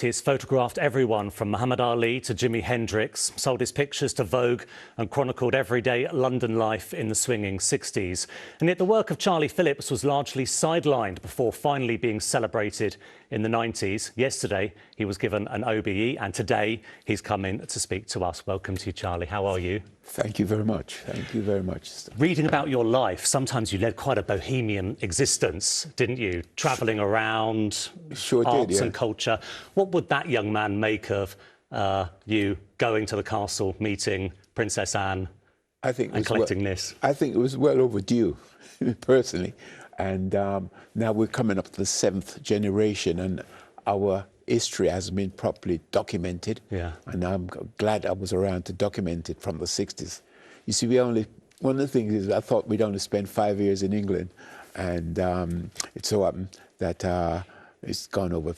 He's photographed everyone from Muhammad Ali to Jimi Hendrix, sold his pictures to Vogue and chronicled everyday London life in the swinging 60s. And yet the work of Charlie Phillips was largely sidelined before finally being celebrated in the 90s. Yesterday, he was given an OBE, and today he's come in to speak to us. Welcome to you, Charlie. How are you? Thank you very much. Thank you very much. Reading about your life, sometimes you led quite a bohemian existence, didn't you? Travelling around, Sure arts did, yeah. and culture. What would that young man make of you going to the castle, meeting Princess Anne and collecting this? I think it was well overdue, personally. And now we're coming up to the 7th generation, and our history has been properly documented. Yeah. And I'm glad I was around to document it from the 60s. You see, one of the things is I thought we'd only spend 5 years in England, and it so happened that it's gone over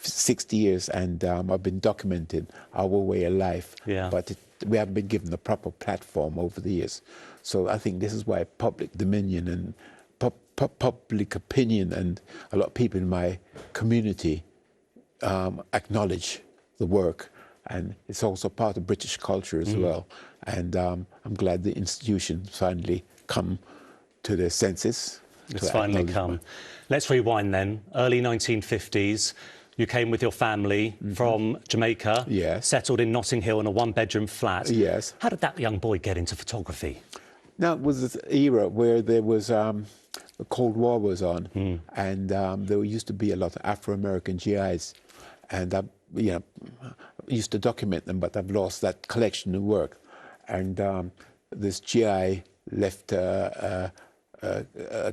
60 years, and I've been documenting our way of life. Yeah. But we haven't been given the proper platform over the years. So I think this is why public dominion and public opinion and a lot of people in my community acknowledge the work, and it's also part of British culture as well. And I'm glad the institution finally come to their senses. It's finally come. Let's rewind then. Early 1950s, you came with your family from Jamaica, Yes. settled in Notting Hill in a one-bedroom flat. Yes. How did that young boy get into photography? Now, it was this era where there was the Cold War was on, and there used to be a lot of Afro-American GIs, and I used to document them, but I've lost that collection of work. And this GI left a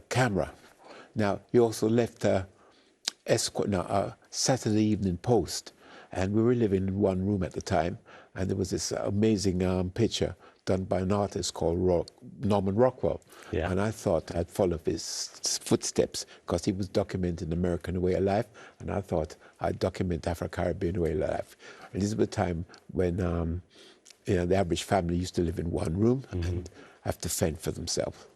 camera. Now, he also left a Saturday Evening Post, and we were living in one room at the time, and there was this amazing picture done by an artist called Norman Rockwell. Yeah. And I thought I'd follow his footsteps because he was documenting American way of life, and I thought I'd document Afro-Caribbean way of life. And this was a time when the average family used to live in one room and have to fend for themselves.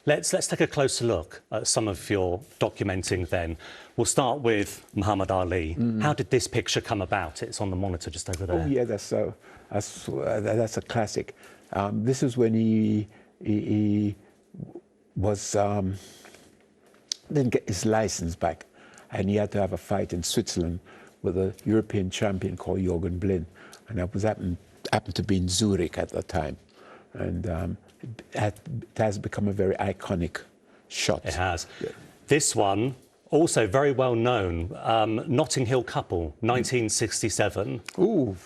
Let's take a closer look at some of your documenting then. We'll start with Muhammad Ali. How did this picture come about? It's on the monitor just over there. Oh yeah, that's a classic. This is when he was didn't get his license back, and he had to have a fight in Switzerland with a European champion called Jürgen Blin, and that was happened to be in Zurich at the time, and it has become a very iconic shot. It has. Yeah. This one, also very well known, Notting Hill couple, 1967. Ooh,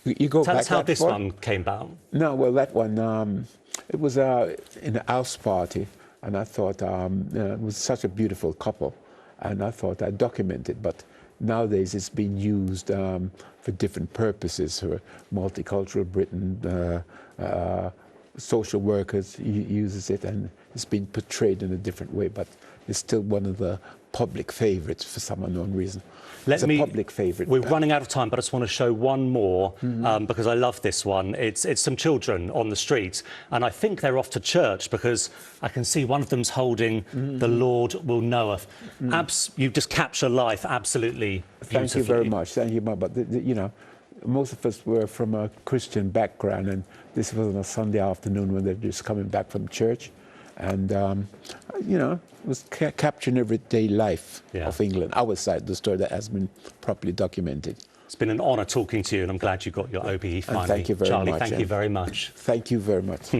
you go Tell back us how that this far? one came about. No, well, that one, it was in a house party, and I thought it was such a beautiful couple, and I thought I'd document it, but nowadays it's been used for different purposes. For Multicultural Britain, social workers uses it, and it's been portrayed in a different way, but it's still one of the public favourites for some unknown reason. It's a public favourite. We're running out of time, but I just want to show one more because I love this one. It's some children on the street, and I think they're off to church because I can see one of them's holding "The Lord Will Knoweth." You just capture life absolutely beautifully. Thank you very much. Thank you, but most of us were from a Christian background, and this was on a Sunday afternoon when they're just coming back from church, and it was capturing everyday life of England. Our side of the story that has been properly documented. It's been an honour talking to you, and I'm glad you got your OBE finally. And thank you very Charlie, much. thank you very much. Thank you very much.